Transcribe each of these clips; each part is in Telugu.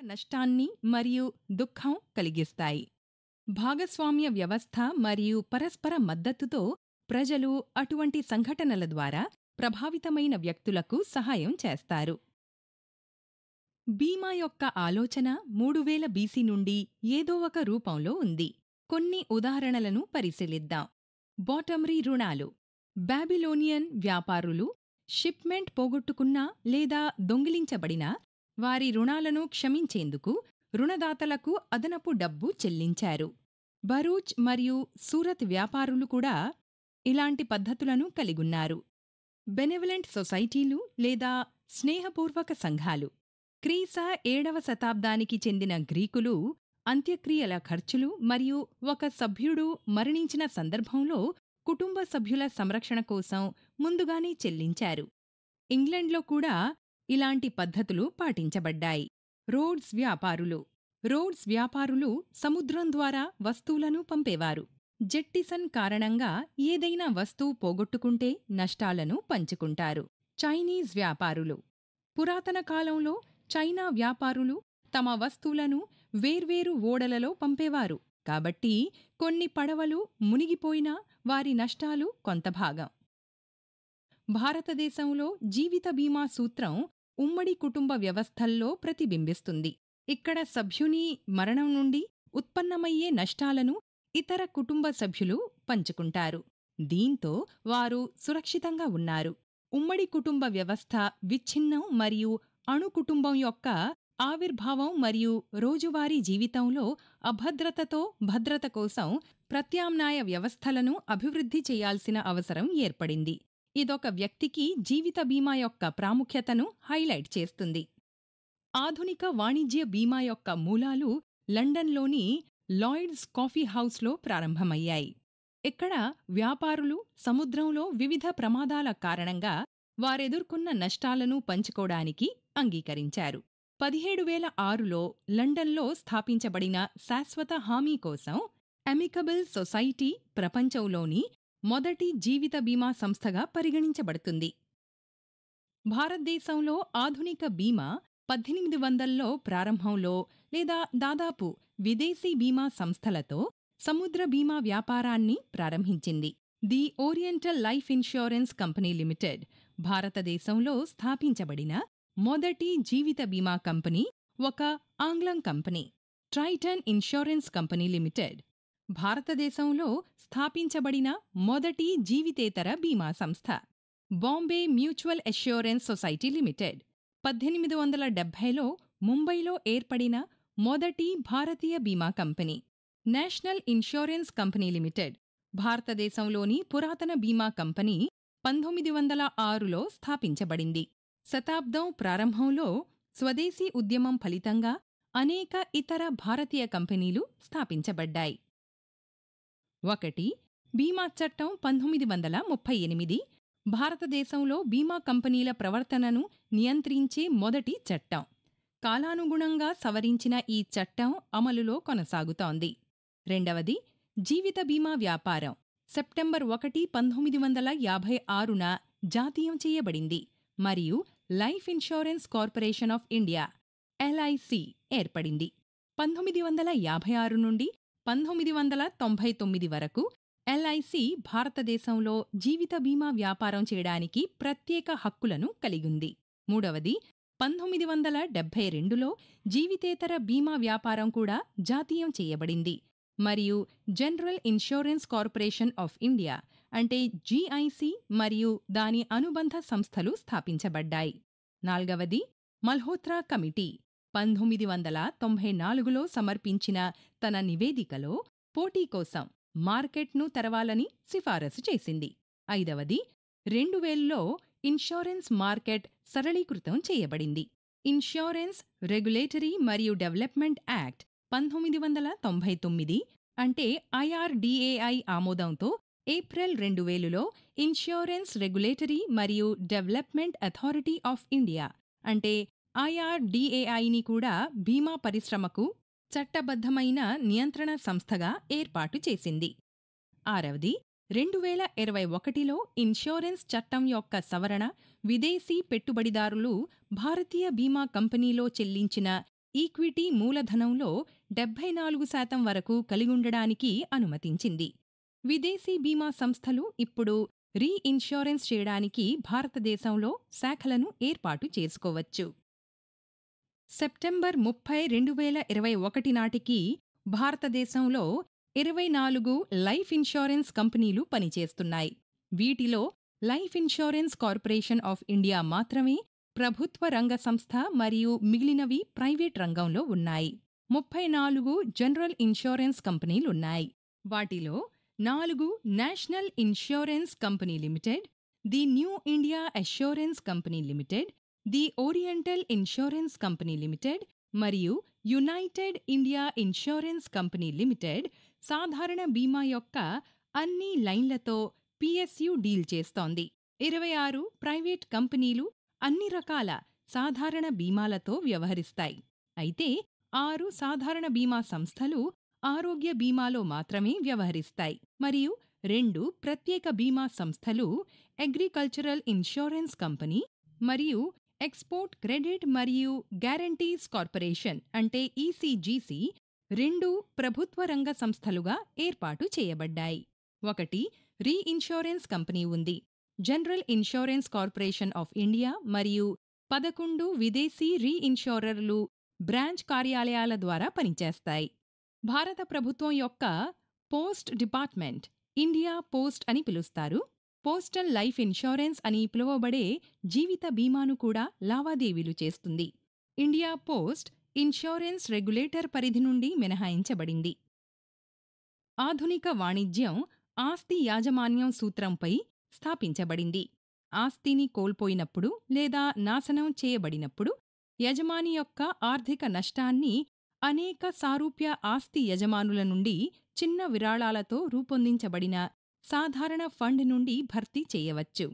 నష్టాన్ని మరియు దుఃఖం కలిగిస్తాయి. భాగస్వామ్య వ్యవస్థ మరియు పరస్పర మద్దతుతో ప్రజలు అటువంటి సంఘటనల ద్వారా ప్రభావితమైన వ్యక్తులకు సహాయం చేస్తారు. బీమా యొక్క ఆలోచన 3000 బీసీ నుండి ఏదో ఒక రూపంలో ఉంది. కొన్ని ఉదాహరణలను పరిశీలిద్దాం. బాటమ్రీ రుణాలు. బాబిలోనియన్ వ్యాపారులు షిప్మెంట్ పోగొట్టుకున్నా లేదా దొంగిలించబడినా వారి రుణాలను క్షమించేందుకు రుణదాతలకు అదనపు డబ్బు చెల్లించారు. భరూచ్ మరియు సూరత్ వ్యాపారులు కూడా ఇలాంటి పద్ధతులను కలిగున్నారు. బెనెవలెంట్ సొసైటీలు లేదా స్నేహపూర్వక సంఘాలు. క్రీసా 7వ శతాబ్దానికి చెందిన గ్రీకులు అంత్యక్రియల ఖర్చులు మరియు ఒక సభ్యుడు మరణించిన సందర్భంలో కుటుంబ సభ్యుల సంరక్షణ కోసం ముందుగానే చెల్లించారు. ఇంగ్లండ్లో కూడా ఇలాంటి పద్ధతులు పాటించబడ్డాయి. రోడ్స్ వ్యాపారులు. రోడ్స్ వ్యాపారులు సముద్రం ద్వారా వస్తువులను పంపేవారు. జెట్టిసన్ కారణంగా ఏదైనా వస్తువు పోగొట్టుకుంటే నష్టాలను పంచుకుంటారు. చైనీస్ వ్యాపారులు. పురాతన కాలంలో చైనా వ్యాపారులు తమ వస్తువులను వేర్వేరు ఓడలలో పంపేవారు, కాబట్టి కొన్ని పడవలు మునిగిపోయినా వారి నష్టాలు కొంత భాగం. భారతదేశంలో జీవిత బీమా సూత్రం ఉమ్మడి కుటుంబ వ్యవస్థల్లో ప్రతిబింబిస్తుంది. ఇక్కడ సభ్యుని మరణం నుండి ఉత్పన్నమయ్యే నష్టాలను ఇతర కుటుంబ సభ్యులు పంచుకుంటారు. దీంతో వారు సురక్షితంగా ఉన్నారు. ఉమ్మడి కుటుంబ వ్యవస్థ విచ్ఛిన్నం మరియు అణు కుటుంబం యొక్క ఆవిర్భావం మరియు రోజువారీ జీవితంలో అభద్రతతో భద్రత కోసం ప్రత్యామ్నాయ వ్యవస్థలను అభివృద్ధి చేయాల్సిన అవసరం ఏర్పడింది. ఇదొక వ్యక్తికి జీవిత బీమా యొక్క ప్రాముఖ్యతను హైలైట్ చేస్తుంది. ఆధునిక వాణిజ్య బీమా యొక్క మూలాలు లండన్లోని లాయిడ్స్ కాఫీ హౌస్లో ప్రారంభమయ్యాయి. ఇక్కడ వ్యాపారులు సముద్రంలో వివిధ ప్రమాదాల కారణంగా వారెదుర్కొన్న నష్టాలను పంచుకోవడానికి అంగీకరించారు. 1706లో లండన్లో స్థాపించబడిన శాశ్వత హామీ కోసం అమికబుల్ సొసైటీ ప్రపంచంలోని మొదటి జీవిత బీమా సంస్థగా పరిగణించబడుతుంది. భారతదేశంలో ఆధునిక బీమా 1800లో ప్రారంభంలో లేదా దాదాపు విదేశీ బీమా సంస్థలతో సముద్ర బీమా వ్యాపారాన్ని ప్రారంభించింది. The oriental life insurance company limited భారతదేశంలో స్థాపించబడిన మొదటి జీవిత బీమా కంపెనీ ఒక ఆంగ్లం company. Triton insurance company limited భారతదేశంలో స్థాపించబడిన మొదటి జీవితేతర బీమా సంస్థ. Bombay mutual assurance society limited 1870లో ముంబైలో ఏర్పడిన మొదటి భారతీయ బీమా company. National insurance company limited భారతదేశంలోని పురాతన బీమా కంపెనీ 1906లో స్థాపించబడింది. శతాబ్దం ప్రారంభంలో స్వదేశీ ఉద్యమం ఫలితంగా అనేక ఇతర భారతీయ కంపెనీలు స్థాపించబడ్డాయి. 1. బీమా చట్టం 1938 భారతదేశంలో బీమా కంపెనీల ప్రవర్తనను నియంత్రించే మొదటి చట్టం. కాలానుగుణంగా సవరించిన ఈ చట్టం అమలులో కొనసాగుతోంది. 2. జీవిత బీమా వ్యాపారం సెప్టెంబర్ 1, 1956న జాతీయం చేయబడింది మరియు life insurance corporation of India LIC ఏర్పడింది. 1956 నుండి 1999 వరకు LIC భారతదేశంలో జీవిత బీమా వ్యాపారం చేయడానికి ప్రత్యేక హక్కులను కలిగింది. 3. 1972లో జీవితేతర బీమా వ్యాపారం కూడా జాతీయం చేయబడింది మరియు general insurance corporation of India అంటే GIC మరియు దాని అనుబంధ సంస్థలు స్థాపించబడ్డాయి. 4. మల్హోత్రా కమిటీ 1994లో సమర్పించిన తన నివేదికలో పోటీ కోసం మార్కెట్ను తెరవాలని సిఫారసు చేసింది. 5. 2000లో ఇన్షూరెన్స్ మార్కెట్ సరళీకృతం చేయబడింది. ఇన్షూరెన్స్ రెగ్యులేటరీ మరియు డెవలప్మెంట్ యాక్ట్ 1999 అంటే IRDAI ఆమోదంతో ఏప్రిల్ 2000లో ఇన్షూరెన్స్ రెగ్యులేటరీ మరియు డెవలప్మెంట్ అథారిటీ ఆఫ్ ఇండియా అంటే IRDAIని కూడా బీమా పరిశ్రమకు చట్టబద్ధమైన నియంత్రణ సంస్థగా ఏర్పాటు చేసింది. 6. 2021లో ఇన్షూరెన్స్ చట్టం యొక్క సవరణ విదేశీ పెట్టుబడిదారులు భారతీయ బీమా కంపెనీలో చెల్లించిన ఈక్విటీ మూలధనంలో 74% వరకు కలిగుండడానికి అనుమతించింది. విదేశీ బీమా సంస్థలు ఇప్పుడు రీఇన్ష్యూరెన్స్ చేయడానికి భారతదేశంలో శాఖలను ఏర్పాటు చేసుకోవచ్చు. సెప్టెంబర్ 30, 2021 నాటికి భారతదేశంలో 24 లైఫ్ ఇన్షూరెన్స్ కంపెనీలు పనిచేస్తున్నాయి. వీటిలో life insurance corporation of India మాత్రమే ప్రభుత్వ రంగ సంస్థ మరియు మిగిలినవి ప్రైవేట్ రంగంలో ఉన్నాయి. 34 జనరల్ ఇన్షూరెన్స్ కంపెనీలున్నాయి. వాటిలో 4 national insurance company limited, the new India assurance company limited, the oriental insurance company limited మరియు united India insurance company limited సాధారణ బీమా యొక్క అన్ని లైన్లతో పిఎస్యు డీల్ చేస్తోంది. 26 ప్రైవేట్ కంపెనీలు అన్ని రకాల సాధారణ బీమాలతో వ్యవహరిస్తాయి. అయితే 6 సాధారణ బీమా సంస్థలు ఆరోగ్య బీమాలో మాత్రమే వ్యవహరిస్తాయి మరియు 2 ప్రత్యేక బీమా సంస్థలు అగ్రికల్చరల్ ఇన్షూరెన్స్ కంపెనీ మరియు ఎక్స్పోర్ట్ క్రెడిట్ మరియు గ్యారంటీస్ కార్పొరేషన్ అంటే ఈసీజీసీ 2 ప్రభుత్వ రంగ సంస్థలుగా ఏర్పాటు చేయబడ్డాయి. ఒకటి రీఇన్షూరెన్స్ కంపెనీ ఉంది. General insurance corporation of India మరియు 11 విదేశీ రీఇన్షూరర్లు బ్రాంచ్ కార్యాలయాల ద్వారా పనిచేస్తాయి. భారత ప్రభుత్వం యొక్క పోస్ట్ డిపార్ట్మెంట్ ఇండియా పోస్ట్ అని పిలుస్తారు. పోస్టల్ లైఫ్ ఇన్షూరెన్స్ అని పిలువబడే జీవిత బీమాను కూడా లావాదేవీలు చేస్తుంది. ఇండియా పోస్ట్ ఇన్షూరెన్స్ రెగ్యులేటర్ పరిధి నుండి మినహాయించబడింది. ఆధునిక వాణిజ్యం ఆస్తి యాజమాన్యం సూత్రంపై స్థాపించబడింది. ఆస్తిని కోల్పోయినప్పుడు లేదా నాశనం చేయబడినప్పుడు యజమాని యొక్క ఆర్థిక నష్టాన్ని అనేక సారూప్య ఆస్తి యజమానుల నుండి చిన్న విరాళాలతో రూపొందించబడిన సాధారణ ఫండ్ నుండి భర్తీ చేయవచ్చు.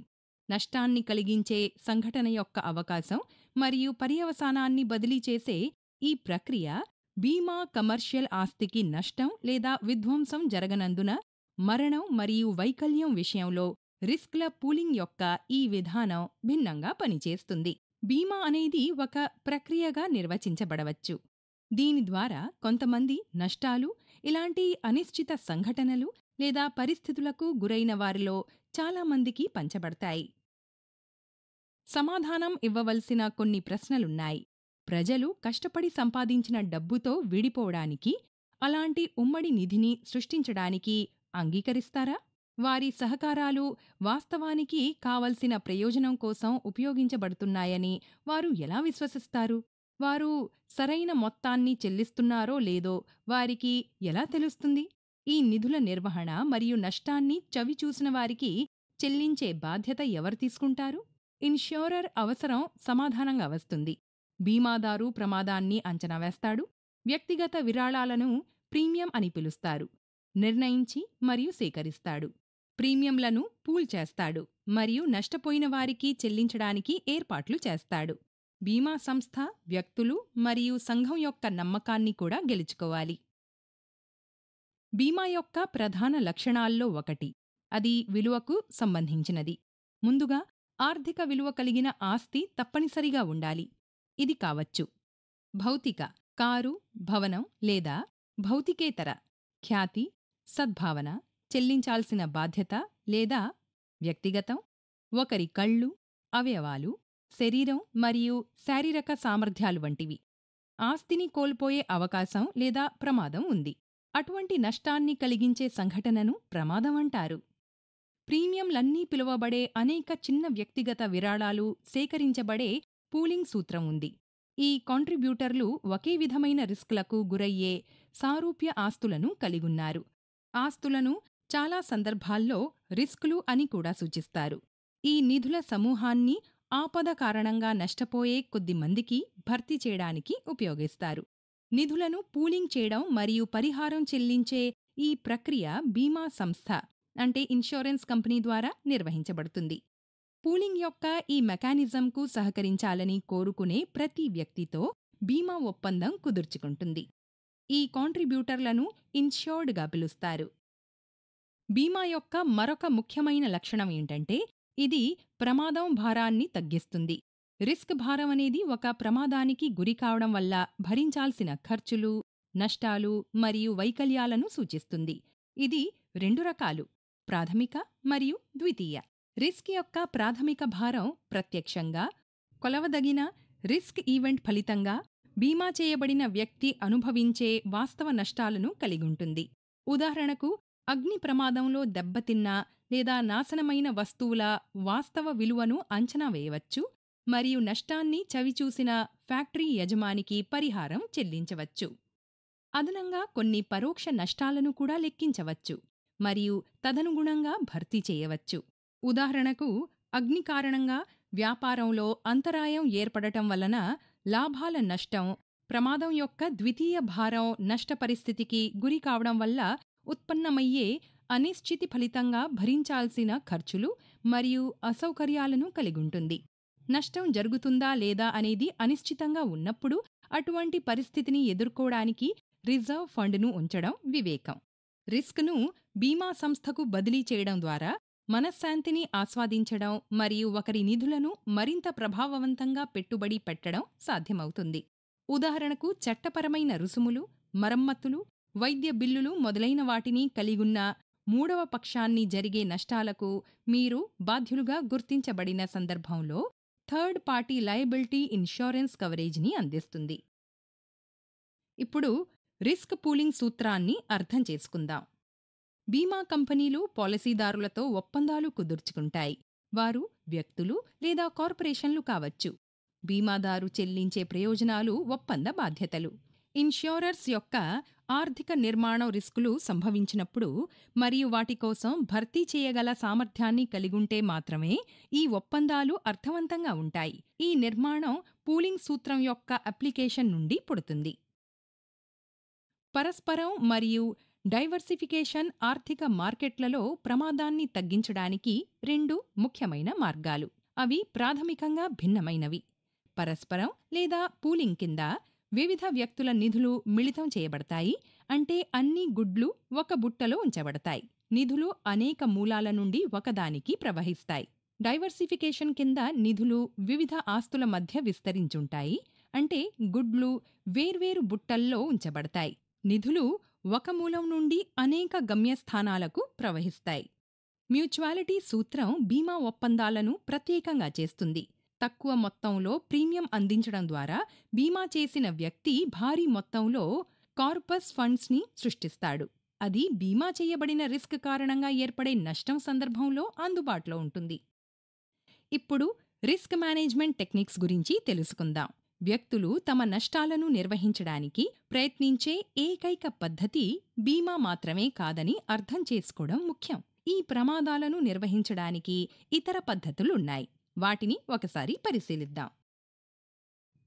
నష్టాన్ని కలిగించే సంఘటన యొక్క అవకాశం మరియు పర్యవసానాన్ని బదిలీ చేసే ఈ ప్రక్రియ బీమా కమర్షియల్ ఆస్తికి నష్టం లేదా విధ్వంసం జరగనందున మరణం మరియు వైకల్యం విషయంలో రిస్క్ల పూలింగ్ యొక్క ఈ విధానం భిన్నంగా పనిచేస్తుంది. బీమా అనేది ఒక ప్రక్రియగా నిర్వచించబడవచ్చు. దీని ద్వారా కొంతమంది నష్టాలు, ఇలాంటి అనిశ్చిత సంఘటనలు లేదా పరిస్థితులకు గురైన వారిలో చాలామందికి పంచబడతాయి. సమాధానం ఇవ్వవలసిన కొన్ని ప్రశ్నలున్నాయి. ప్రజలు కష్టపడి సంపాదించిన డబ్బుతో విడిపోవడానికి, అలాంటి ఉమ్మడి నిధిని సృష్టించడానికి అంగీకరిస్తారా? వారి సహకారాలు వాస్తవానికి కావలసిన ప్రయోజనం కోసం ఉపయోగించబడుతున్నాయని వారు ఎలా విశ్వసిస్తారు? వారు సరైన మొత్తాన్ని చెల్లిస్తున్నారో లేదో వారికి ఎలా తెలుస్తుంది? ఈ నిధుల నిర్వహణ మరియు నష్టాన్ని చవిచూసిన వారికి చెల్లించే బాధ్యత ఎవరు తీసుకుంటారు? ఇన్ష్యూరర్ అవసరం సమాధానంగా వస్తుంది. బీమాదారు ప్రమాదాన్ని అంచనా వేస్తాడు. వ్యక్తిగత విరాళాలను ప్రీమియం అని పిలుస్తారు. నిర్ణయించి మరియు సేకరిస్తాడు. ప్రీమియంలను పూల్ చేస్తాడు మరియు నష్టపోయిన వారికి చెల్లించడానికి ఏర్పాట్లు చేస్తాడు. బీమా సంస్థ వ్యక్తులు మరియు సంఘం యొక్క నమ్మకాన్ని కూడా గెలుచుకోవాలి. బీమా యొక్క ప్రధాన లక్షణాల్లో ఒకటి, అది విలువకు సంబంధించినది. ముందుగా, ఆర్థిక విలువ కలిగిన ఆస్తి తప్పనిసరిగా ఉండాలి. ఇది కావచ్చు భౌతిక, కారు, భవనం లేదా భౌతికేతర, ఖ్యాతి, సద్భావన, చెల్లించాల్సిన బాధ్యత లేదా వ్యక్తిగతం, ఒకరి కళ్ళు, అవయవాలు, శరీరం మరియు శారీరక సామర్థ్యాలు వంటివి. ఆస్తిని కోల్పోయే అవకాశం లేదా ప్రమాదం ఉంది. అటువంటి నష్టాన్ని కలిగించే సంఘటనను ప్రమాదం అంటారు. ప్రీమియంలన్నీ పిలువబడే అనేక చిన్న వ్యక్తిగత విరాళాలు సేకరించబడే పూలింగ్ సూత్రం ఉంది. ఈ కాంట్రిబ్యూటర్లు ఒకే విధమైన రిస్క్లకు గురయ్యే సారూప్య ఆస్తులను కలిగున్నారు. ఆస్తులను చాలా సందర్భాల్లో రిస్కులు అని కూడా సూచిస్తారు. ఈ నిధుల సమూహాన్ని ఆపద కారణంగా నష్టపోయే కొద్ది మందికి భర్తీ చేయడానికి ఉపయోగిస్తారు. నిధులను పూలింగ్ చేయడం మరియు పరిహారం చెల్లించే ఈ ప్రక్రియ బీమా సంస్థ అంటే ఇన్షూరెన్స్ కంపెనీ ద్వారా నిర్వహించబడుతుంది. పూలింగ్ యొక్క ఈ మెకానిజంకు సహకరించాలని కోరుకునే ప్రతి వ్యక్తితో బీమా ఒప్పందం కుదుర్చుకుంటుంది. ఈ కాంట్రిబ్యూటర్లను ఇన్ష్యూర్డ్గా పిలుస్తారు. బీమా యొక్క మరొక ముఖ్యమైన లక్షణం ఏంటంటే ఇది ప్రమాదం భారాన్ని తగ్గిస్తుంది. రిస్క్ భారం అనేది ఒక ప్రమాదానికి గురి కావడం వల్ల భరించాల్సిన ఖర్చులు, నష్టాలు మరియు వైకల్యాలను సూచిస్తుంది. ఇది రెండు రకాలు: ప్రాథమిక మరియు ద్వితీయ. రిస్క్ యొక్క ప్రాథమిక భారం ప్రత్యక్షంగా కొలవదగిన రిస్క్ ఈవెంట్ ఫలితంగా బీమా చేయబడిన వ్యక్తి అనుభవించే వాస్తవ నష్టాలను కలిగుంటుంది. ఉదాహరణకు, అగ్ని ప్రమాదంలో దెబ్బతిన్న లేదా నాశనమైన వస్తువుల వాస్తవ విలువను అంచనా వేయవచ్చు మరియు నష్టాన్ని చవిచూసిన ఫ్యాక్టరీ యజమానికి పరిహారం చెల్లించవచ్చు. అదనంగా కొన్ని పరోక్ష నష్టాలను కూడా లెక్కించవచ్చు మరియు తదనుగుణంగా భర్తీ చేయవచ్చు. ఉదాహరణకు, అగ్ని కారణంగా వ్యాపారంలో అంతరాయం ఏర్పడటం వలన లాభాల నష్టం, ప్రమాదం యొక్క ద్వితీయ భారం నష్ట పరిస్థితికి గురి కావడం వల్ల ఉత్పన్నమయ్యే అనిశ్చితి ఫలితంగా భరించాల్సిన ఖర్చులు మరియు అసౌకర్యాలను కలిగుంటుంది. నష్టం జరుగుతుందా లేదా అనేది అనిశ్చితంగా ఉన్నప్పుడు అటువంటి పరిస్థితిని ఎదుర్కోవడానికి రిజర్వ్ ఫండ్ను ఉంచడం వివేకం. రిస్క్ను బీమా సంస్థకు బదిలీ చేయడం ద్వారా మనశ్శాంతిని ఆస్వాదించడం మరియు ఒకరి నిధులను మరింత ప్రభావవంతంగా పెట్టుబడి పెట్టడం సాధ్యమవుతుంది. ఉదాహరణకు, చట్టపరమైన రుసుములు, మరమ్మతులు, వైద్య బిల్లులు మొదలైన వాటిని కలిగున్న మూడవ పక్షాన్ని జరిగే నష్టాలకు మీరు బాధ్యులుగా గుర్తించబడిన సందర్భంలో థర్డ్ పార్టీ లయబిలిటీ ఇన్షూరెన్స్ కవరేజీని అందిస్తుంది. ఇప్పుడు రిస్క్ పూలింగ్ సూత్రాన్ని అర్థం చేసుకుందాం. బీమా కంపెనీలు పాలసీదారులతో ఒప్పందాలు కుదుర్చుకుంటాయి. వారు వ్యక్తులు లేదా కార్పొరేషన్లు కావచ్చు. బీమాదారు చెల్లించే ప్రయోజనాలు ఒప్పంద బాధ్యతలు. ఇన్ష్యూరర్స్ యొక్క ఆర్థిక నిర్మాణం రిస్కులు సంభవించినప్పుడు మరియు వాటి కోసం భర్తీ చేయగల సామర్థ్యాన్ని కలిగుంటే మాత్రమే ఈ ఒప్పందాలు అర్థవంతంగా ఉంటాయి. ఈ నిర్మాణం పూలింగ్ సూత్రం యొక్క అప్లికేషన్ నుండి పుడుతుంది. పరస్పరం మరియు డైవర్సిఫికేషన్ ఆర్థిక మార్కెట్లలో ప్రమాదాన్ని తగ్గించడానికి రెండు ముఖ్యమైన మార్గాలు. అవి ప్రాథమికంగా భిన్నమైనవి. పరస్పరం లేదా పూలింగ్ కింద వివిధ వ్యక్తుల నిధులు మిళితం చేయబడతాయి. అంటే అన్ని గుడ్లు ఒక బుట్టలో ఉంచబడతాయి. నిధులు అనేక మూలాల నుండి ఒకదానికి ప్రవహిస్తాయి. డైవర్సిఫికేషన్ కింద నిధులు వివిధ ఆస్తుల మధ్య విస్తరించుంటాయి. అంటే గుడ్లు వేర్వేరు బుట్టల్లో ఉంచబడతాయి. నిధులు ఒక మూలం నుండి అనేక గమ్యస్థానాలకు ప్రవహిస్తాయి. మ్యూచువాలిటీ సూత్రం బీమా ఒప్పందాలను ప్రత్యేకంగా చేస్తుంది. తక్కువ మొత్తంలో ప్రీమియం అందించడం ద్వారా బీమా చేసిన వ్యక్తి భారీ మొత్తంలో కార్పస్ ఫండ్స్ని సృష్టిస్తాడు. అది బీమా చేయబడిన రిస్క్ కారణంగా ఏర్పడే నష్టం సందర్భంలో అందుబాటులో ఉంటుంది. ఇప్పుడు రిస్క్ మేనేజ్మెంట్ టెక్నిక్స్ గురించి తెలుసుకుందాం. వ్యక్తులు తమ నష్టాలను నిర్వహించడానికి ప్రయత్నించే ఏకైక పద్ధతి బీమా మాత్రమే కాదని అర్థం చేసుకోవడం ముఖ్యం. ఈ ప్రమాదాలను నిర్వహించడానికి ఇతర పద్ధతులున్నాయి. వాటిని ఒకసారి పరిశీలిద్దాం.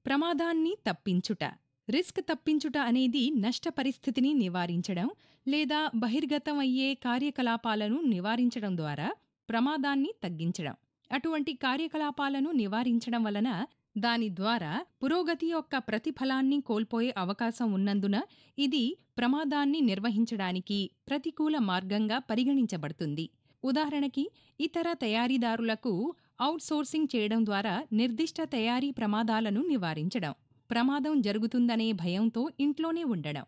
ప్రమాదాన్ని తప్పించుట. రిస్క్ తప్పించుట అనేది నష్ట పరిస్థితిని నివారించడం లేదా బహిర్గతం అయ్యే కార్యకలాపాలను నివారించడం ద్వారా ప్రమాదాన్ని తగ్గించడం. అటువంటి కార్యకలాపాలను నివారించడం వలన దాని ద్వారా పురోగతి యొక్క ప్రతిఫలాన్ని కోల్పోయే అవకాశం ఉన్నందున ఇది ప్రమాదాన్ని నిర్వహించడానికి ప్రతికూల మార్గంగా పరిగణించబడుతుంది. ఉదాహరణకి, ఇతర తయారీదారులకు అవుట్సోర్సింగ్ చేయడం ద్వారా నిర్దిష్ట తయారీ ప్రమాదాలను నివారించడం. ప్రమాదం జరుగుతుందనే భయంతో ఇంట్లోనే ఉండడం.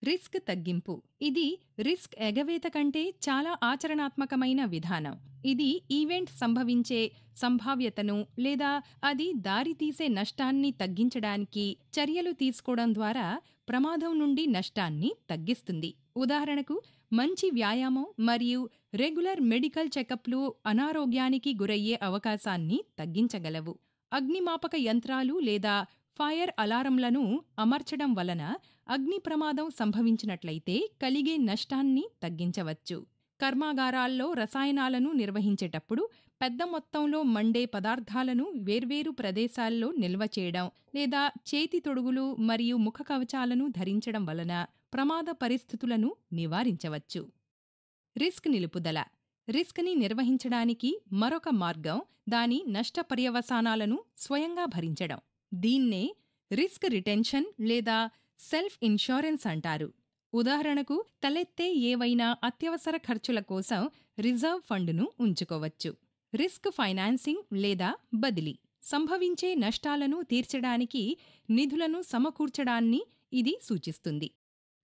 రిస్క్ తగ్గింపు. ఇది రిస్క్ ఎగవేత కంటే చాలా ఆచరణాత్మకమైన విధానం. ఇది ఈవెంట్ సంభవించే సంభావ్యతను లేదా అది దారితీసే నష్టాన్ని తగ్గించడానికి చర్యలు తీసుకోవడం ద్వారా ప్రమాదం నుండి నష్టాన్ని తగ్గిస్తుంది. ఉదాహరణకు, మంచి వ్యాయామం మరియు రెగ్యులర్ మెడికల్ చెకప్లు అనారోగ్యానికి గురయ్యే అవకాశాన్ని తగ్గించగలవు. అగ్నిమాపక యంత్రాలు లేదా ఫైర్ అలారంలను అమర్చడం వలన అగ్ని ప్రమాదం సంభవించినట్లయితే కలిగే నష్టాన్ని తగ్గించవచ్చు. కర్మాగారాల్లో రసాయనాలను నిర్వహించేటప్పుడు పెద్ద మొత్తంలో మండే పదార్థాలను వేర్వేరు ప్రదేశాల్లో నిల్వ చేయడం లేదా చేతి తొడుగులు మరియు ముఖ కవచాలను ధరించడం వలన ప్రమాద పరిస్థితులను నివారించవచ్చు. రిస్క్ నిలుపుదల. రిస్క్ని నిర్వహించడానికి మరొక మార్గం దాని నష్ట పర్యవసానాలను స్వయంగా భరించడం. దీన్నే రిస్క్ రిటెన్షన్ లేదా సెల్ఫ్ ఇన్షూరెన్స్ అంటారు. ఉదాహరణకు, తలెత్తే ఏవైనా అత్యవసర ఖర్చుల కోసం రిజర్వ్ ఫండ్ను ఉంచుకోవచ్చు. రిస్క్ ఫైనాన్సింగ్ లేదా బదిలీ. సంభవించే నష్టాలను తీర్చడానికి నిధులను సమకూర్చడాన్ని ఇది సూచిస్తుంది.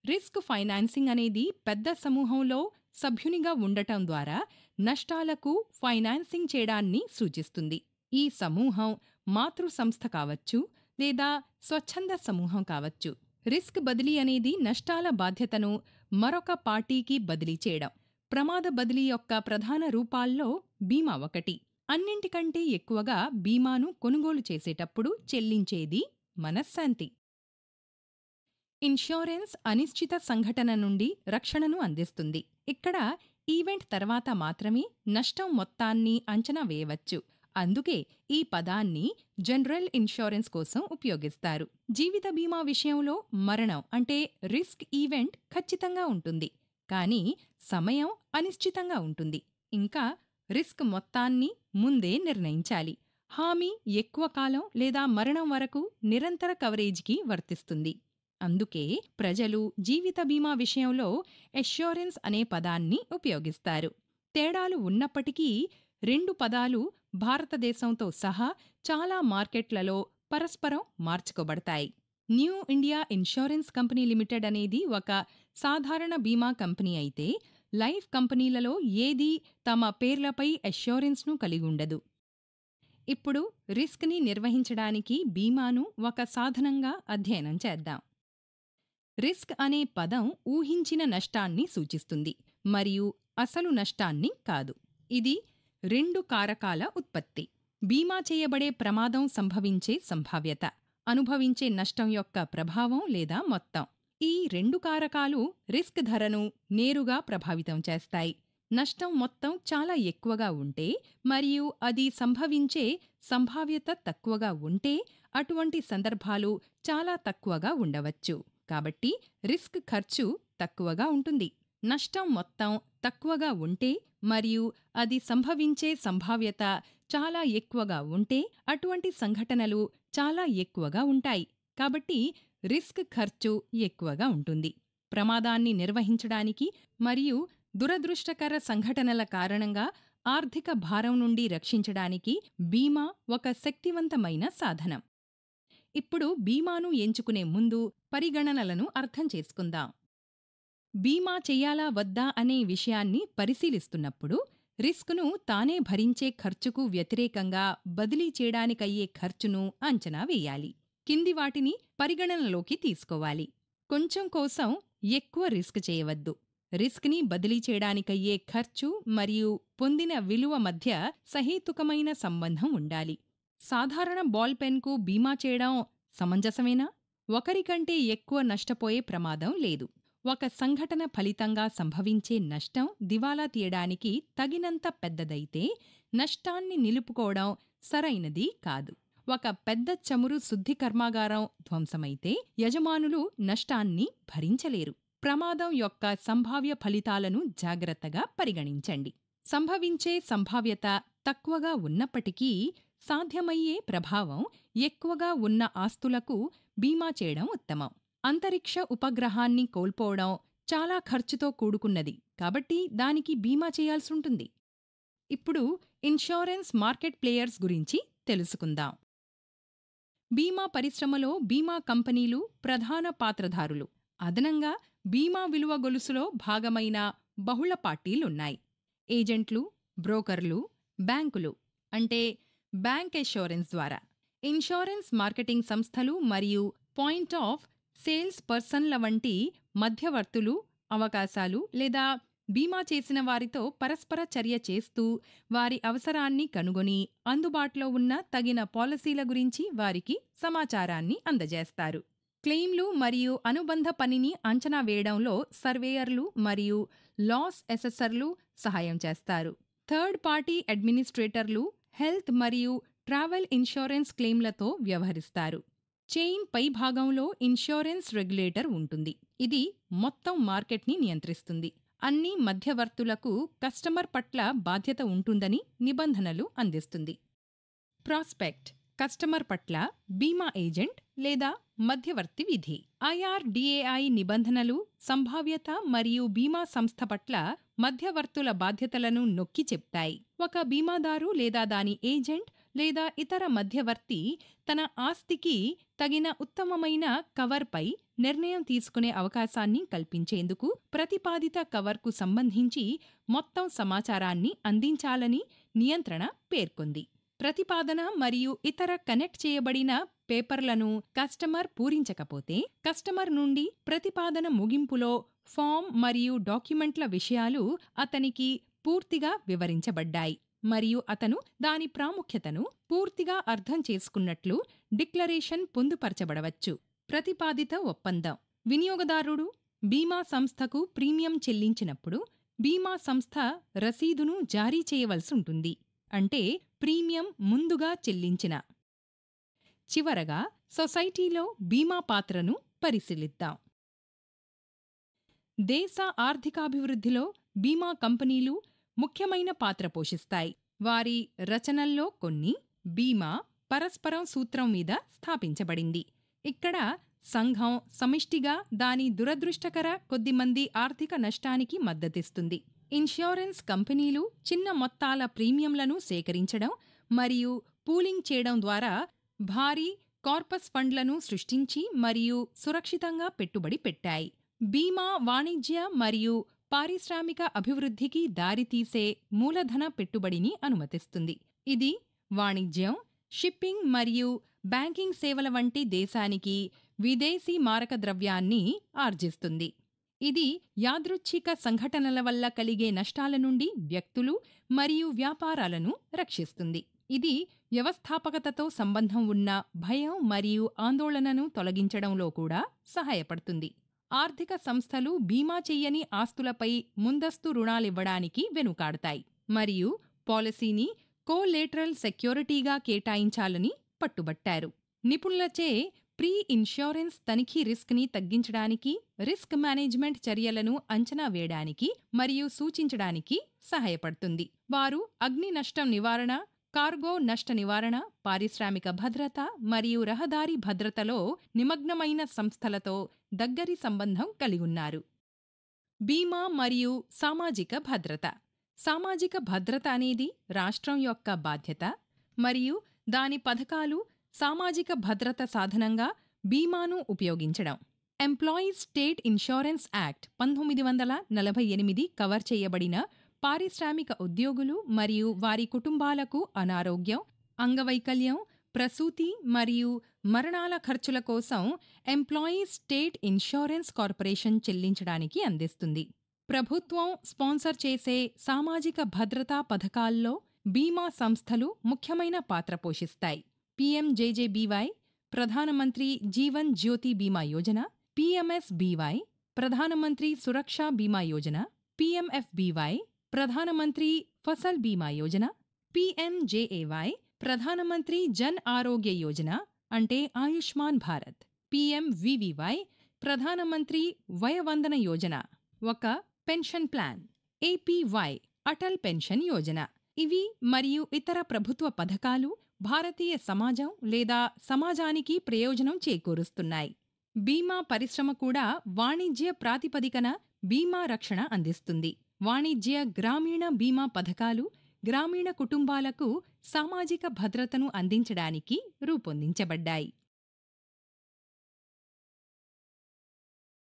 రిస్క్ ఫైనాన్సింగ్ అనేది పెద్ద సమూహంలో సభ్యునిగా ఉండటం ద్వారా నష్టాలకు ఫైనాన్సింగ్ చేయడాన్ని సూచిస్తుంది. ఈ సమూహం మాతృ సంస్థ కావచ్చు లేదా స్వచ్ఛంద సమూహం కావచ్చు. రిస్క్ బదిలీ అనేది నష్టాల బాధ్యతను మరొక పార్టీకి బదిలీ చేయడం. ప్రమాద బదిలీ యొక్క ప్రధాన రూపాల్లో బీమా ఒకటి. అన్నింటికంటే ఎక్కువగా బీమాను కొనుగోలు చేసేటప్పుడు చెల్లించేది మనశ్శాంతి. ఇన్షూరెన్స్ అనిశ్చిత సంఘటన నుండి రక్షణను అందిస్తుంది. ఇక్కడ ఈవెంట్ తర్వాత మాత్రమే నష్టం మొత్తాన్ని అంచనా వేయవచ్చు. అందుకే ఈ పదాన్ని జనరల్ ఇన్షూరెన్స్ కోసం ఉపయోగిస్తారు. జీవిత బీమా విషయంలో మరణం అంటే రిస్క్ ఈవెంట్ ఖచ్చితంగా ఉంటుంది, కానీ సమయం అనిశ్చితంగా ఉంటుంది. ఇంకా రిస్క్ మొత్తాన్ని ముందే నిర్ణయించాలి. హామీ ఎక్కువ కాలం లేదా మరణం వరకు నిరంతర కవరేజీకి వర్తిస్తుంది. అందుకే ప్రజలు జీవిత బీమా విషయంలో ఎష్యూరెన్స్ అనే పదాన్ని ఉపయోగిస్తారు. తేడాలు ఉన్నప్పటికీ రెండు పదాలు భారతదేశంతో సహా చాలా మార్కెట్లలో పరస్పరం మార్చుకోబడతాయి. New India insurance company limited అనేది ఒక సాధారణ బీమా కంపెనీ అయితే, లైఫ్ కంపెనీలలో ఏదీ తమ పేర్లపై ఎష్యూరెన్స్ను కలిగి ఉండదు. ఇప్పుడు రిస్క్ని నిర్వహించడానికి బీమాను ఒక సాధనంగా అధ్యయనం చేద్దాం. రిస్క్ అనే పదం ఊహించిన నష్టాన్ని సూచిస్తుంది మరియు అసలు నష్టాన్ని కాదు. ఇది రెండు కారకాల ఉత్పత్తి: బీమా చేయబడే ప్రమాదం సంభవించే సంభావ్యత, అనుభవించే నష్టం యొక్క ప్రభావం లేదా మొత్తం. ఈ రెండు కారకాలు రిస్క్ ధరను నేరుగా ప్రభావితం చేస్తాయి. నష్టం మొత్తం చాలా ఎక్కువగా ఉంటే మరియు అది సంభవించే సంభావ్యత తక్కువగా ఉంటే అటువంటి సందర్భాలు చాలా తక్కువగా ఉండవచ్చు. కాబట్టి రిస్క్ ఖర్చు తక్కువగా ఉంటుంది. నష్టం మొత్తం తక్కువగా ఉంటే మరియు అది సంభవించే సంభావ్యత చాలా ఎక్కువగా ఉంటే అటువంటి సంఘటనలు చాలా ఎక్కువగా ఉంటాయి. కాబట్టి రిస్క్ ఖర్చు ఎక్కువగా ఉంటుంది. ప్రమాదాన్ని నిర్వహించడానికి మరియు దురదృష్టకర సంఘటనల కారణంగా ఆర్థిక భారం నుండి రక్షించడానికి బీమా ఒక శక్తివంతమైన సాధనం. ఇప్పుడు బీమాను ఎంచుకునే ముందు పరిగణనలను అర్థం చేసుకుందాం. బీమా చెయ్యాలా వద్దా అనే విషయాన్ని పరిశీలిస్తున్నప్పుడు రిస్క్ను తానే భరించే ఖర్చుకు వ్యతిరేకంగా బదిలీ చేయడానికయ్యే ఖర్చును అంచనా వేయాలి. కింది వాటిని పరిగణనలోకి తీసుకోవాలి. కొంచెం కోసం ఎక్కువ రిస్క్ చేయవద్దు. రిస్క్ని బదిలీ చేయడానికయ్యే ఖర్చు మరియు పొందిన విలువ మధ్య సహేతుకమైన సంబంధం ఉండాలి. సాధారణ బాల్ పెన్కు బీమా చేయడం సమంజసమేనా? ఒకరికంటే ఎక్కువ నష్టపోయే ప్రమాదం లేదు. ఒక సంఘటన ఫలితంగా సంభవించే నష్టం దివాలా తీయడానికి తగినంత పెద్దదైతే నష్టాన్ని నిలుపుకోవడం సరైనది కాదు. ఒక పెద్ద చమురు శుద్ధి కర్మాగారం ధ్వంసమైతే యజమానులు నష్టాన్ని భరించలేరు. ప్రమాదం యొక్క సంభావ్య ఫలితాలను జాగ్రత్తగా పరిగణించండి. సంభవించే సంభావ్యత తక్కువగా ఉన్నప్పటికీ సాధ్యమయ్యే ప్రభావం ఎక్కువగా ఉన్న ఆస్తులకు బీమా చేయడం ఉత్తమం. అంతరిక్ష ఉపగ్రహాన్ని కోల్పోవడం చాలా ఖర్చుతో కూడుకున్నది, కాబట్టి దానికి బీమా చేయాల్సుంటుంది. ఇప్పుడు ఇన్షూరెన్స్ మార్కెట్ ప్లేయర్స్ గురించి తెలుసుకుందాం. బీమా పరిశ్రమలో బీమా కంపెనీలు ప్రధాన పాత్రధారులు. అదనంగా బీమా విలువ గొలుసులో భాగమైన బహుళ పార్టీలున్నాయి. ఏజెంట్లు, బ్రోకర్లు, బ్యాంకులు అంటే బ్యాంక్ ఎష్యూరెన్స్ ద్వారా, ఇన్షూరెన్స్ మార్కెటింగ్ సంస్థలు మరియు పాయింట్ ఆఫ్ సేల్స్ పర్సన్ల వంటి మధ్యవర్తులు అవకాశాలు లేదా బీమా చేసిన వారితో పరస్పర చర్య చేస్తూ వారి అవసరాన్ని కనుగొని అందుబాటులో ఉన్న తగిన పాలసీల గురించి వారికి సమాచారాన్ని అందజేస్తారు. క్లెయిమ్లు మరియు అనుబంధ పనిని అంచనా వేయడంలో సర్వేయర్లు మరియు లాస్ అసెసర్లు సహాయం చేస్తారు. థర్డ్ పార్టీ అడ్మినిస్ట్రేటర్లు హెల్త్ మరియు ట్రావెల్ ఇన్షూరెన్స్ క్లెయిమ్లతో వ్యవహరిస్తారు. చైన్ పై భాగంలో ఇన్షూరెన్స్ రెగ్యులేటర్ ఉంటుంది. ఇది మొత్తం మార్కెట్ని నియంత్రిస్తుంది. అన్ని మధ్యవర్తులకు కస్టమర్ పట్ల బాధ్యత ఉంటుందని నిబంధనలు అందిస్తుంది. ప్రాస్పెక్ట్ కస్టమర్ పట్ల బీమా ఏజెంట్ లేదా మధ్యవర్తి విధి. IRDAI నిబంధనలు సంభావ్యత మరియు బీమా సంస్థ పట్ల మధ్యవర్తుల బాధ్యతలను నొక్కి చెప్తాయి. ఒక బీమాదారు లేదా దాని ఏజెంట్ లేదా ఇతర మధ్యవర్తి తన ఆస్తికి తగిన ఉత్తమమైన కవర్పై నిర్ణయం తీసుకునే అవకాశాన్ని కల్పించేందుకు ప్రతిపాదిత కవర్కు సంబంధించి మొత్తం సమాచారాన్ని అందించాలని నియంత్రణ పేర్కొంది. ప్రతిపాదన మరియు ఇతర కనెక్ట్ చేయబడిన పేపర్లను కస్టమర్ పూరించకపోతే కస్టమర్ నుండి ప్రతిపాదన ముగింపులో ఫామ్ మరియు డాక్యుమెంట్ల విషయాలు అతనికి పూర్తిగా వివరించబడ్డాయి మరియు అతను దాని ప్రాముఖ్యతను పూర్తిగా అర్థం చేసుకున్నట్లు డిక్లరేషన్ పొందుపరచబడవచ్చు. ప్రతిపాదిత ఒప్పందం. వినియోగదారుడు బీమా సంస్థకు ప్రీమియం చెల్లించినప్పుడు బీమా సంస్థ రసీదును జారీ చేయవలసి ఉంటుంది, అంటే ప్రీమియం ముందుగా చెల్లించిన. చివరగా సొసైటీలో బీమా పాత్రను పరిశీలిద్దాం. దేశ ఆర్థికాభివృద్ధిలో బీమా కంపెనీలు ముఖ్యమైన పాత్ర పోషిస్తాయి. వారి రచనల్లో కొన్ని బీమా పరస్పరం సూత్రం మీద స్థాపించబడింది. ఇక్కడ సంఘం సమిష్టిగా దాని దురదృష్టకర కొద్దిమంది ఆర్థిక నష్టానికి మద్దతిస్తుంది. ఇన్ష్యూరెన్స్ కంపెనీలు చిన్న మొత్తాల ప్రీమియంలను సేకరించడం మరియు పూలింగ్ చేయడం ద్వారా భారీ కార్పస్ ఫండ్లను సృష్టించి మరియు సురక్షితంగా పెట్టుబడి పెట్టాయి. బీమా వాణిజ్య మరియు పారిశ్రామిక అభివృద్ధికి దారితీసే మూలధన పెట్టుబడిని అనుమతిస్తుంది. ఇది వాణిజ్యం, షిప్పింగ్ మరియు బ్యాంకింగ్ సేవల వంటి దేశానికి విదేశీ మారక ద్రవ్యాన్ని ఆర్జిస్తుంది. ఇది యాదృచ్ఛిక సంఘటనల వల్ల కలిగే నష్టాల నుండి వ్యక్తులు మరియు వ్యాపారాలను రక్షిస్తుంది. ఇది వ్యవస్థాపకతతో సంబంధం ఉన్న భయం మరియు ఆందోళనను తొలగించడంలో కూడా సహాయపడుతుంది. ఆర్థిక సంస్థలు బీమా చెయ్యని ఆస్తులపై ముందస్తు రుణాలివ్వడానికి వెనుకాడతాయి మరియు పాలసీని కోలేటరల్ సెక్యూరిటీగా కేటాయించాలని పట్టుబట్టారు. నిపుణులచే ప్రీ ఇన్ష్యూరెన్స్ తనిఖీ రిస్క్ని తగ్గించడానికి, రిస్క్ మేనేజ్మెంట్ చర్యలను అంచనా వేయడానికి మరియు సూచించడానికి సహాయపడుతుంది. వారు అగ్ని నష్టం నివారణ, కార్గో నష్ట నివారణ, పారిశ్రామిక భద్రత మరియు రహదారి భద్రతలో నిమగ్నమైన సంస్థలతో దగ్గరి సంబంధం కలిగున్నారు. బీమా మరియు సామాజిక భద్రత. సామాజిక భద్రత అనేది రాష్ట్రం యొక్క బాధ్యత మరియు దాని పథకాలు సామాజిక భద్రత సాధనంగా బీమాను ఉపయోగించడం. Employees state insurance act 1948 cover చేయబడిన పారిశ్రామిక ఉద్యోగులు మరియు వారి కుటుంబాలకు అనారోగ్యం, అంగవైకల్యం, ప్రసూతి మరియు మరణాల ఖర్చుల కోసం ఎంప్లాయీస్ స్టేట్ ఇన్షూరెన్స్ కార్పొరేషన్ చెల్లించడానికి అందిస్తుంది. ప్రభుత్వం స్పాన్సర్ చేసే సామాజిక భద్రతా పథకాల్లో బీమా సంస్థలు ముఖ్యమైన పాత్ర పోషిస్తాయి. పీఎంజేజేబీవై, ప్రధానమంత్రి జీవన్ జ్యోతి బీమా యోజన, పీఎంఎస్బీవై, ప్రధానమంత్రి సురక్షా బీమా యోజన, పీఎంఎఫ్బీవై, ప్రధానమంత్రి ఫసల్ బీమా యోజన, పీఎంజేఏవై, ప్రధానమంత్రి జన్ ఆరోగ్య యోజన అంటే ఆయుష్మాన్ భారత్, పీఎంవీవీవై, ప్రధానమంత్రి వయవందన యోజన ఒక pension plan, APY, Atal pension Yojana. ఇవి మరియు ఇతర ప్రభుత్వ పథకాలు భారతీయ సమాజం లేదా సమాజానికి ప్రయోజనం చేకూరుస్తున్నాయి. బీమా పరిశ్రమ కూడా వాణిజ్య ప్రాతిపదికన బీమా రక్షణ అందిస్తుంది. వాణిజ్య గ్రామీణ బీమా పథకాలు గ్రామీణ కుటుంబాలకు సామాజిక భద్రతను అందించడానికి రూపొందించబడ్డాయి.